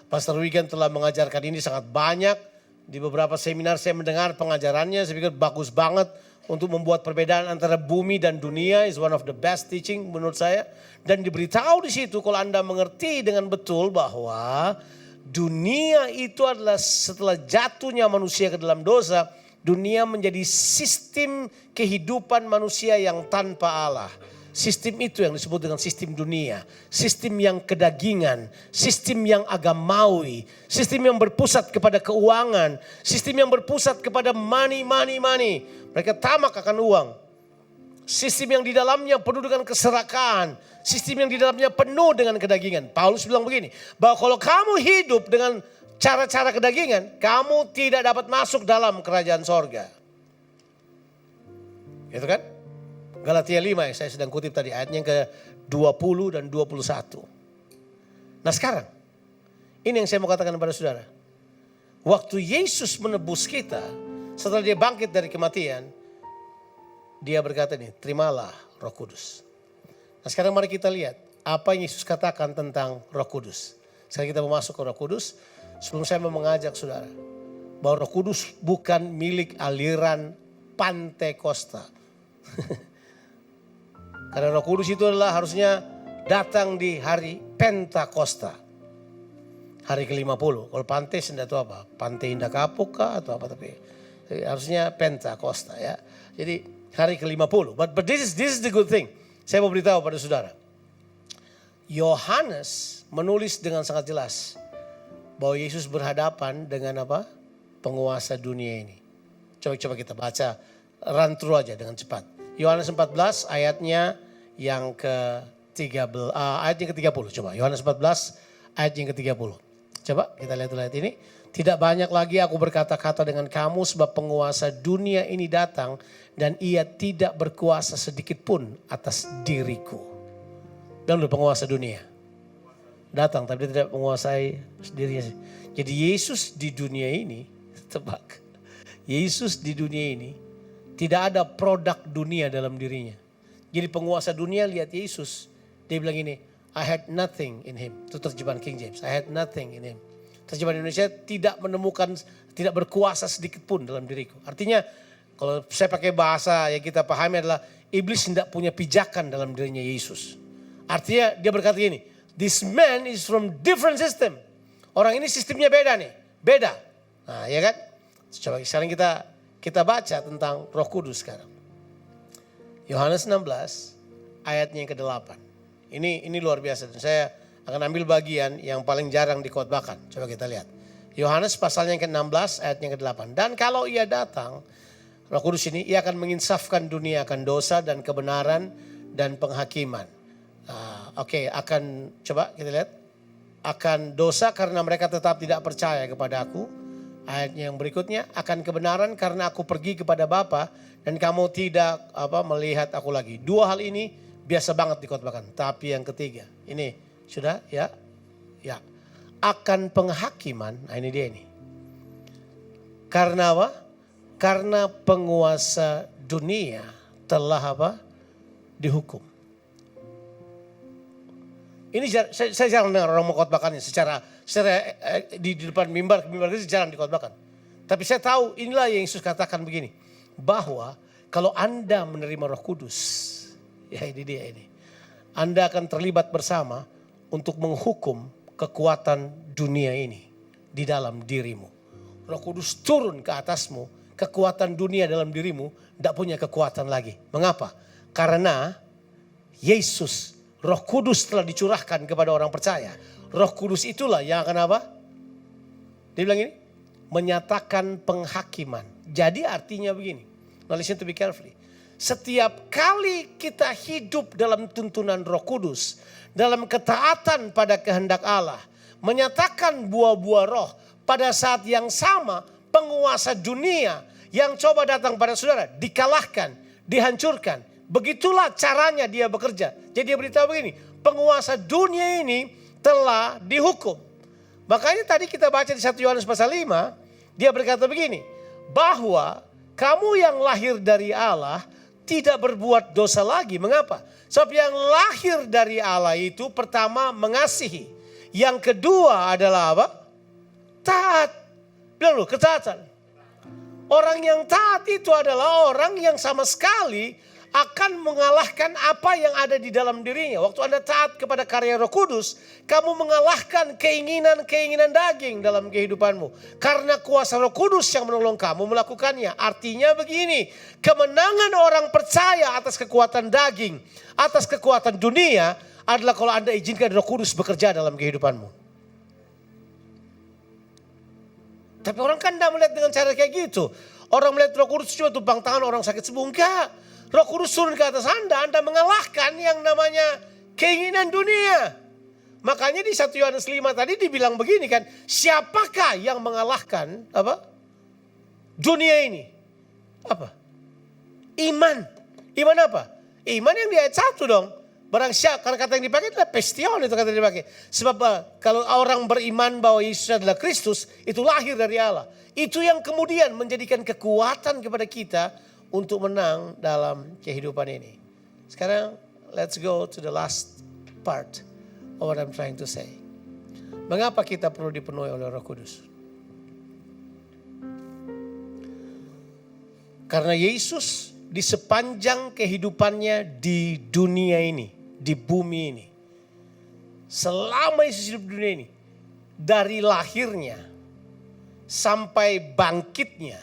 Pastor Wigan telah mengajarkan ini sangat banyak. Di beberapa seminar saya mendengar pengajarannya, saya pikir bagus banget untuk membuat perbedaan antara bumi dan dunia. Is one of the best teaching menurut saya. Dan diberitahu di situ kalau Anda mengerti dengan betul bahwa dunia itu adalah setelah jatuhnya manusia ke dalam dosa, dunia menjadi sistem kehidupan manusia yang tanpa Allah. Sistem itu yang disebut dengan sistem dunia. Sistem yang kedagingan. Sistem yang agamawi. Sistem yang berpusat kepada keuangan. Sistem yang berpusat kepada money. Mereka tamak akan uang. Sistem yang di dalamnya penuh dengan keserakaan. Sistem yang di dalamnya penuh dengan kedagingan. Paulus bilang begini, bahwa kalau kamu hidup dengan cara-cara kedagingan, kamu tidak dapat masuk dalam kerajaan sorga. Gitu kan? Galatia 5 yang saya sedang kutip tadi, ayatnya yang ke-20 dan 21. Nah sekarang, ini yang saya mau katakan kepada saudara. Waktu Yesus menebus kita, setelah dia bangkit dari kematian, dia berkata nih, terimalah Roh Kudus. Nah sekarang mari kita lihat, apa yang Yesus katakan tentang Roh Kudus. Sekarang kita mau masuk ke Roh Kudus. Sebelum saya mau mengajak saudara bahwa Roh Kudus bukan milik aliran Pantekosta. Karena Roh Kudus itu adalah harusnya datang di hari Pentakosta. Hari ke-50. Kalau Pantes tidak tahu apa. Pante Indah Kapuk kah atau apa, tapi harusnya Pentakosta ya. Jadi hari ke-50. But this is the good thing. Saya mau beritahu pada saudara. Yohanes menulis dengan sangat jelas bahwa Yesus berhadapan dengan apa? Penguasa dunia ini. Coba kita baca run through aja dengan cepat. Yohanes 14 ayatnya yang ke-13, ayat yang ke-30. Coba Yohanes 14 ayat yang ke-30. Coba kita lihat ayat ini. Tidak banyak lagi aku berkata-kata dengan kamu sebab penguasa dunia ini datang dan ia tidak berkuasa sedikit pun atas diriku. Dan penguasa dunia datang tapi dia tidak menguasai dirinya. Jadi Yesus di dunia ini, tebak. Yesus di dunia ini tidak ada produk dunia dalam dirinya. Jadi penguasa dunia lihat Yesus, dia bilang ini, I had nothing in him. Itu terjemahan King James, I had nothing in him. Terjemahan Indonesia tidak menemukan, tidak berkuasa sedikit pun dalam diriku. Artinya kalau saya pakai bahasa yang kita pahami adalah iblis tidak punya pijakan dalam dirinya Yesus. Artinya dia berkata ini, this man is from different system. Orang ini sistemnya beda nih, beda. Nah ya kan, coba sekarang kita baca tentang Roh Kudus sekarang. Yohanes 16 ayatnya yang ke-8. Ini luar biasa. Saya akan ambil bagian yang paling jarang dikhotbahkan. Coba kita lihat. Yohanes pasalnya yang ke-16 ayatnya yang ke-8. Dan kalau ia datang, Roh Kudus ini, ia akan menginsafkan dunia akan dosa dan kebenaran dan penghakiman. Akan coba kita lihat. Akan dosa karena mereka tetap tidak percaya kepada aku. Ayatnya yang berikutnya, akan kebenaran karena aku pergi kepada Bapa dan kamu tidak melihat aku lagi. Dua hal ini biasa banget dikhotbahkan. Tapi yang ketiga, ini sudah ya. Akan penghakiman, nah ini dia ini. Karena apa? Karena penguasa dunia telah dihukum. Ini saya jarang dengar orang mengkhotbahkannya secara di depan mimbar itu jarang dikhotbahkan. Tapi saya tahu inilah yang Yesus katakan begini. Bahwa kalau Anda menerima Roh Kudus, ya ini dia ini. Anda akan terlibat bersama untuk menghukum kekuatan dunia ini di dalam dirimu. Roh Kudus turun ke atasmu, kekuatan dunia dalam dirimu tidak punya kekuatan lagi. Mengapa? Karena Yesus, Roh Kudus telah dicurahkan kepada orang percaya. Roh Kudus itulah yang akan Dia bilang ini, menyatakan penghakiman. Jadi artinya begini. Now listen to be carefully. Setiap kali kita hidup dalam tuntunan Roh Kudus, dalam ketaatan pada kehendak Allah, menyatakan buah-buah roh, pada saat yang sama penguasa dunia yang coba datang pada saudara dikalahkan, dihancurkan. Begitulah caranya dia bekerja. Jadi dia beritahu begini, penguasa dunia ini telah dihukum. Makanya tadi kita baca di 1 Yohanes pasal 5, dia berkata begini, bahwa kamu yang lahir dari Allah tidak berbuat dosa lagi. Mengapa? Sebab yang lahir dari Allah itu pertama mengasihi. Yang kedua adalah apa? Taat. Bilang loh, ketaatan. Orang yang taat itu adalah orang yang sama sekali akan mengalahkan apa yang ada di dalam dirinya. Waktu Anda taat kepada karya Roh Kudus, kamu mengalahkan keinginan-keinginan daging dalam kehidupanmu. Karena kuasa Roh Kudus yang menolong kamu melakukannya. Artinya begini, kemenangan orang percaya atas kekuatan daging, atas kekuatan dunia adalah kalau Anda izinkan Roh Kudus bekerja dalam kehidupanmu. Tapi orang kan tidak melihat dengan cara kayak gitu. Orang melihat Roh Kudus cuma tumpang tangan orang sakit sembuh. Enggak. Roh Kudus turun ke atas Anda mengalahkan yang namanya keinginan dunia. Makanya di 1 Yohanes 5 tadi dibilang begini kan, siapakah yang mengalahkan dunia ini? Apa? Iman. Iman apa? Iman yang di ayat 1 dong. Barang siapa, karena kata yang dipakai adalah pestion, itu kata yang dipakai. Sebab kalau orang beriman bahwa Yesus adalah Kristus, itu lahir dari Allah. Itu yang kemudian menjadikan kekuatan kepada kita untuk menang dalam kehidupan ini. Sekarang let's go to the last part of what I'm trying to say. Mengapa kita perlu dipenuhi oleh Roh Kudus? Karena Yesus di sepanjang kehidupannya di dunia ini, di bumi ini, selama Yesus hidup di dunia ini, dari lahirnya sampai bangkitnya,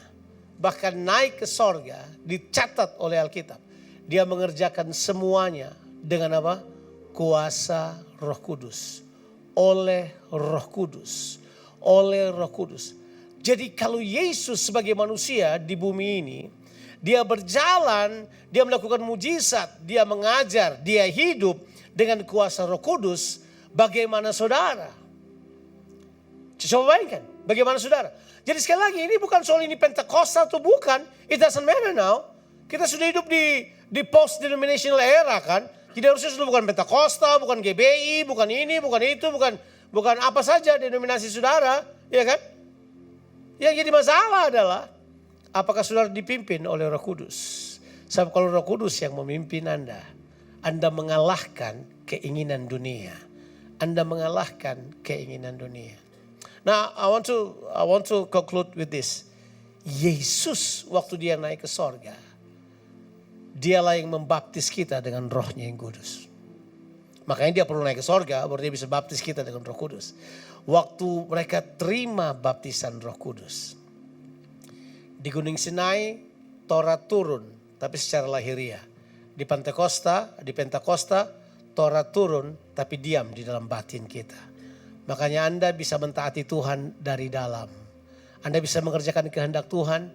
bahkan naik ke sorga, dicatat oleh Alkitab. Dia mengerjakan semuanya dengan apa? Kuasa Roh Kudus. Oleh Roh Kudus. Oleh Roh Kudus. Jadi kalau Yesus sebagai manusia di bumi ini, dia berjalan, dia melakukan mujizat, dia mengajar, dia hidup dengan kuasa Roh Kudus, bagaimana saudara? Coba bayangkan, bagaimana saudara? Jadi sekali lagi ini bukan soal ini Pentakosta atau bukan, it doesn't matter now. Kita sudah hidup di post denominational era kan. Jadi harusnya sudah bukan Pentakosta, bukan GBI, bukan ini, bukan itu, bukan apa saja denominasi saudara, ya kan? Yang jadi masalah adalah apakah saudara dipimpin oleh Roh Kudus? Sebab kalau Roh Kudus yang memimpin Anda mengalahkan keinginan dunia. Anda mengalahkan keinginan dunia. Nah, I want to conclude with this. Yesus waktu dia naik ke sorga, dialah yang membaptis kita dengan Rohnya yang kudus. Makanya dia perlu naik ke sorga, baru dia bisa baptis kita dengan Roh Kudus. Waktu mereka terima baptisan Roh Kudus, di Gunung Sinai, Taurat turun, tapi secara lahiriah. Di Pentakosta, Taurat turun, tapi diam di dalam batin kita. Makanya Anda bisa mentaati Tuhan dari dalam. Anda bisa mengerjakan kehendak Tuhan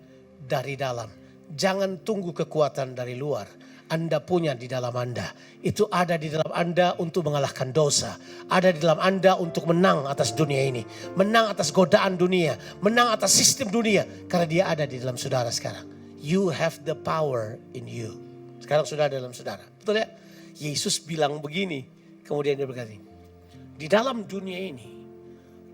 dari dalam. Jangan tunggu kekuatan dari luar. Anda punya di dalam Anda. Itu ada di dalam Anda untuk mengalahkan dosa. Ada di dalam Anda untuk menang atas dunia ini. Menang atas godaan dunia. Menang atas sistem dunia. Karena dia ada di dalam saudara sekarang. You have the power in you. Sekarang sudah ada dalam saudara. Betul ya? Yesus bilang begini. Kemudian dia berkata, di dalam dunia ini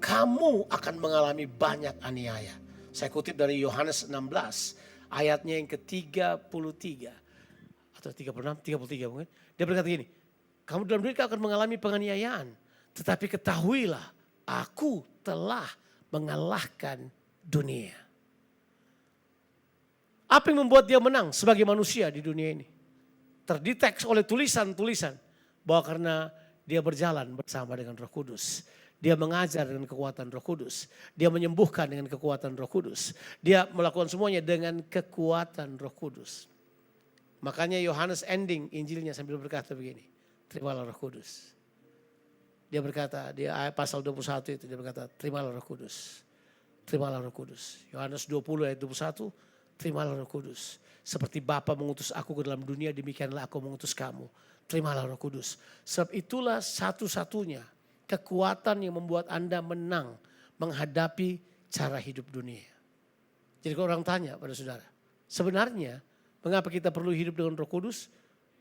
kamu akan mengalami banyak aniaya. Saya kutip dari Yohanes 16 ayatnya yang ke-33 atau 36, 33 mungkin. Dia berkata gini, kamu dalam dunia akan mengalami penganiayaan. Tetapi ketahuilah, aku telah mengalahkan dunia. Apa yang membuat dia menang sebagai manusia di dunia ini? Terdeteksi oleh tulisan-tulisan bahwa karena dia berjalan bersama dengan Roh Kudus. Dia mengajar dengan kekuatan Roh Kudus. Dia menyembuhkan dengan kekuatan Roh Kudus. Dia melakukan semuanya dengan kekuatan Roh Kudus. Makanya Yohanes ending Injilnya sambil berkata begini. Terimalah Roh Kudus. Dia berkata, di pasal 21 itu dia berkata, terimalah Roh Kudus. Terimalah Roh Kudus. Yohanes 20 ayat 21, terimalah Roh Kudus. Seperti Bapa mengutus aku ke dalam dunia, demikianlah aku mengutus kamu. Terimalah Roh Kudus. Sebab itulah satu-satunya kekuatan yang membuat Anda menang menghadapi cara hidup dunia. Jadi kalau orang tanya pada saudara, sebenarnya mengapa kita perlu hidup dengan Roh Kudus?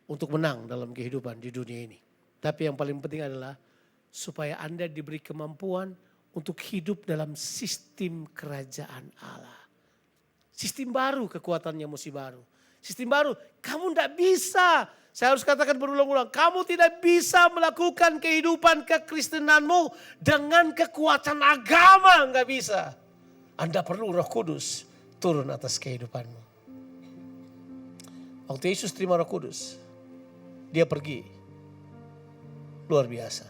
Untuk menang dalam kehidupan di dunia ini. Tapi yang paling penting adalah supaya Anda diberi kemampuan untuk hidup dalam sistem kerajaan Allah. Sistem baru, kekuatannya mesti baru. Sistem baru, kamu tidak bisa. Saya harus katakan berulang-ulang, kamu tidak bisa melakukan kehidupan kekristenanmu dengan kekuatan agama, nggak bisa. Anda perlu Roh Kudus turun atas kehidupanmu. Waktu Yesus terima Roh Kudus, dia pergi. Luar biasa.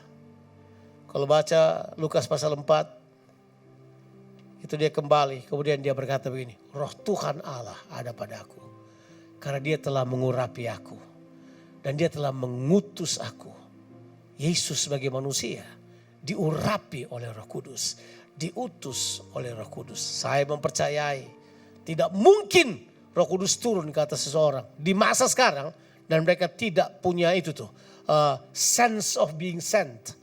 Kalau baca Lukas pasal 4, itu dia kembali. Kemudian dia berkata begini, Roh Tuhan Allah ada padaku. Karena dia telah mengurapi aku. Dan dia telah mengutus aku. Yesus sebagai manusia diurapi oleh Roh Kudus. Diutus oleh Roh Kudus. Saya mempercayai tidak mungkin Roh Kudus turun ke atas seseorang di masa sekarang dan mereka tidak punya itu tuh sense of being sent.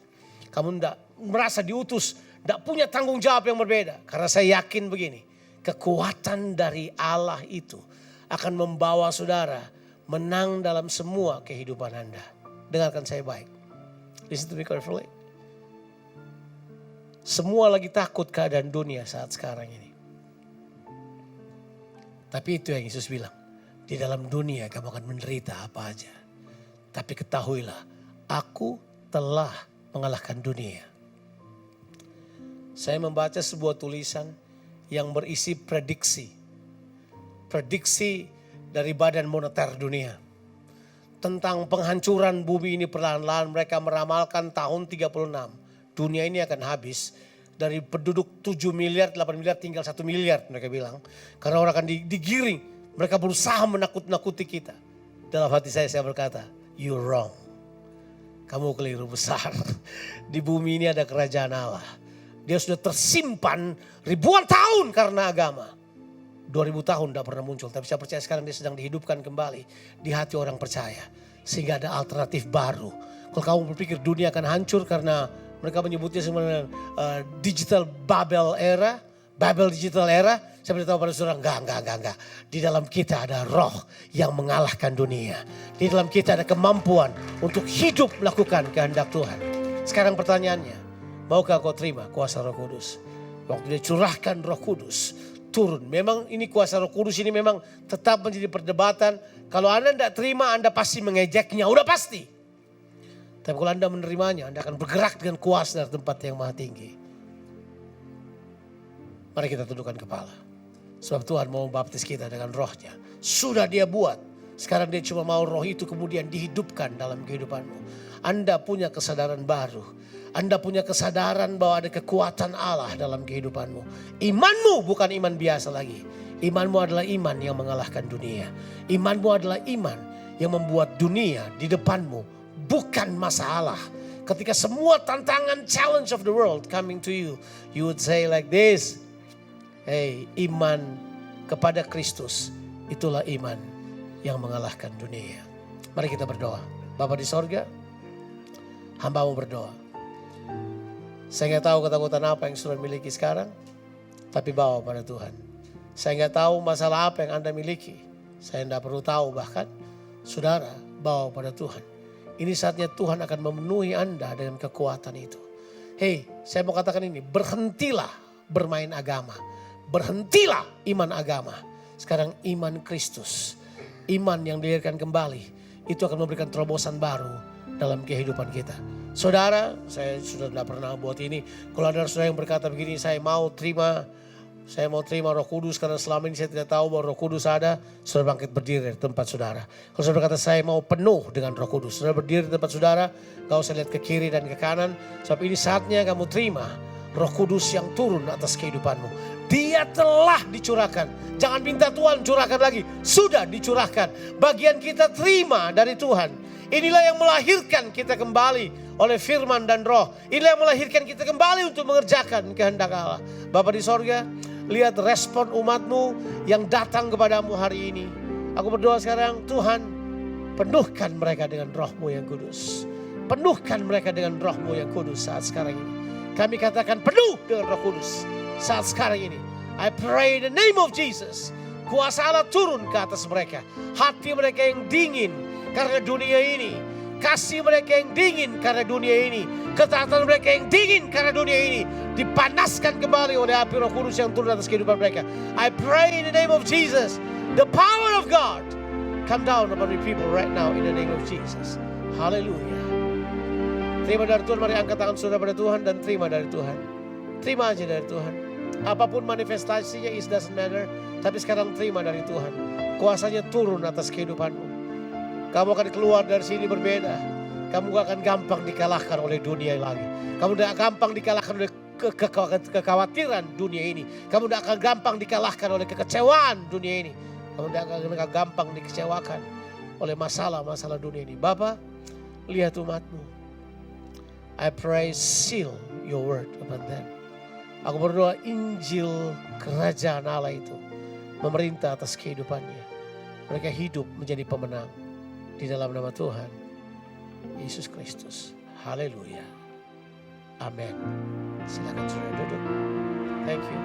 Kamu tidak merasa diutus, tidak punya tanggung jawab yang berbeda. Karena saya yakin begini, kekuatan dari Allah itu akan membawa saudara menang dalam semua kehidupan Anda. Dengarkan saya baik. Listen to me carefully. Semua lagi takut keadaan dunia saat sekarang ini. Tapi itu yang Yesus bilang. Di dalam dunia kamu akan menderita apa aja. Tapi ketahuilah, aku telah mengalahkan dunia. Saya membaca sebuah tulisan yang berisi prediksi. Prediksi dari Badan Moneter Dunia. Tentang penghancuran bumi ini perlahan-lahan mereka meramalkan tahun 36. Dunia ini akan habis. Dari penduduk 7 miliar, 8 miliar tinggal 1 miliar mereka bilang. Karena orang akan digiring. Mereka berusaha menakut-nakuti kita. Dalam hati saya berkata, you're wrong. Kamu keliru besar. Di bumi ini ada kerajaan Allah. Dia sudah tersimpan ribuan tahun karena agama. 2000 tahun tidak pernah muncul. Tapi saya percaya sekarang dia sedang dihidupkan kembali di hati orang percaya. Sehingga ada alternatif baru. Kalau kamu berpikir dunia akan hancur karena mereka menyebutnya sebenarnya digital Babel era. Babel digital era. Saya beritahu pada saudara, enggak. Di dalam kita ada roh yang mengalahkan dunia. Di dalam kita ada kemampuan untuk hidup melakukan kehendak Tuhan. Sekarang pertanyaannya, maukah kau terima kuasa Roh Kudus? Waktu dia curahkan Roh Kudus turun. Memang ini kuasa Roh Kudus ini memang tetap menjadi perdebatan. Kalau Anda tidak terima, Anda pasti mengejeknya. Udah pasti. Tapi kalau Anda menerimanya, Anda akan bergerak dengan kuasa dari tempat yang maha tinggi. Mari kita tundukkan kepala. Sebab Tuhan mau membaptis kita dengan rohnya. Sudah dia buat. Sekarang dia cuma mau roh itu kemudian dihidupkan dalam kehidupanmu. Anda punya kesadaran baru. Anda punya kesadaran bahwa ada kekuatan Allah dalam kehidupanmu. Imanmu bukan iman biasa lagi. Imanmu adalah iman yang mengalahkan dunia. Imanmu adalah iman yang membuat dunia di depanmu bukan masalah. Ketika semua tantangan, challenge of the world coming to you, you would say like this. Hey, iman kepada Kristus itulah iman yang mengalahkan dunia. Mari kita berdoa. Bapa di sorga, hamba-Mu berdoa. Saya nggak tahu ketakutan apa yang sudah miliki sekarang, tapi bawa pada Tuhan. Saya nggak tahu masalah apa yang Anda miliki. Saya tidak perlu tahu bahkan. Saudara, bawa pada Tuhan. Ini saatnya Tuhan akan memenuhi Anda dengan kekuatan itu. Hei, saya mau katakan ini, berhentilah bermain agama. Berhentilah iman agama. Sekarang iman Kristus. Iman yang dilahirkan kembali. Itu akan memberikan terobosan baru dalam kehidupan kita. Saudara, saya sudah tidak pernah buat ini. Kalau ada saudara yang berkata begini, saya mau terima Roh Kudus karena selama ini saya tidak tahu bahwa Roh Kudus ada. Saudara bangkit berdiri dari tempat saudara. Kalau saudara berkata saya mau penuh dengan Roh Kudus, saudara berdiri di tempat saudara. Gak usah lihat ke kiri dan ke kanan. Sebab ini saatnya kamu terima Roh Kudus yang turun atas kehidupanmu. Dia telah dicurahkan. Jangan minta Tuhan curahkan lagi. Sudah dicurahkan. Bagian kita terima dari Tuhan. Inilah yang melahirkan kita kembali oleh firman dan roh. Inilah yang melahirkan kita kembali untuk mengerjakan kehendak Allah. Bapa di sorga, lihat respon umat-Mu yang datang kepadamu hari ini. Aku berdoa sekarang, Tuhan penuhkan mereka dengan roh-Mu yang kudus. Penuhkan mereka dengan roh-Mu yang kudus saat sekarang ini. Kami katakan penuh dengan Roh Kudus saat sekarang ini. I pray in the name of Jesus. Kuasa Allah turun ke atas mereka. Hati mereka yang dingin karena dunia ini. Kasih mereka yang dingin karena dunia ini. Ketaatan mereka yang dingin karena dunia ini. Dipanaskan kembali oleh api Roh Kudus yang turun atas kehidupan mereka. I pray in the name of Jesus. The power of God come down upon the people right now in the name of Jesus. Hallelujah. Terima dari Tuhan, mari angkat tangan saudara pada Tuhan dan terima dari Tuhan. Terima aja dari Tuhan. Apapun manifestasinya, it doesn't matter. Tapi sekarang terima dari Tuhan. Kuasanya turun atas kehidupanmu. Kamu akan keluar dari sini berbeda. Kamu gak akan gampang dikalahkan oleh dunia lagi. Kamu gak gampang dikalahkan oleh kekhawatiran dunia ini. Kamu gak akan gampang dikalahkan oleh kekecewaan dunia ini. Kamu gak akan gampang dikecewakan oleh masalah-masalah dunia ini. Bapa, lihat umat-Mu. I pray seal your word upon them. Aku berdoa Injil kerajaan Allah itu memerintah atas kehidupannya. Mereka hidup menjadi pemenang di dalam nama Tuhan Yesus Kristus. Haleluya. Amin. Silakan saudara duduk. Thank you.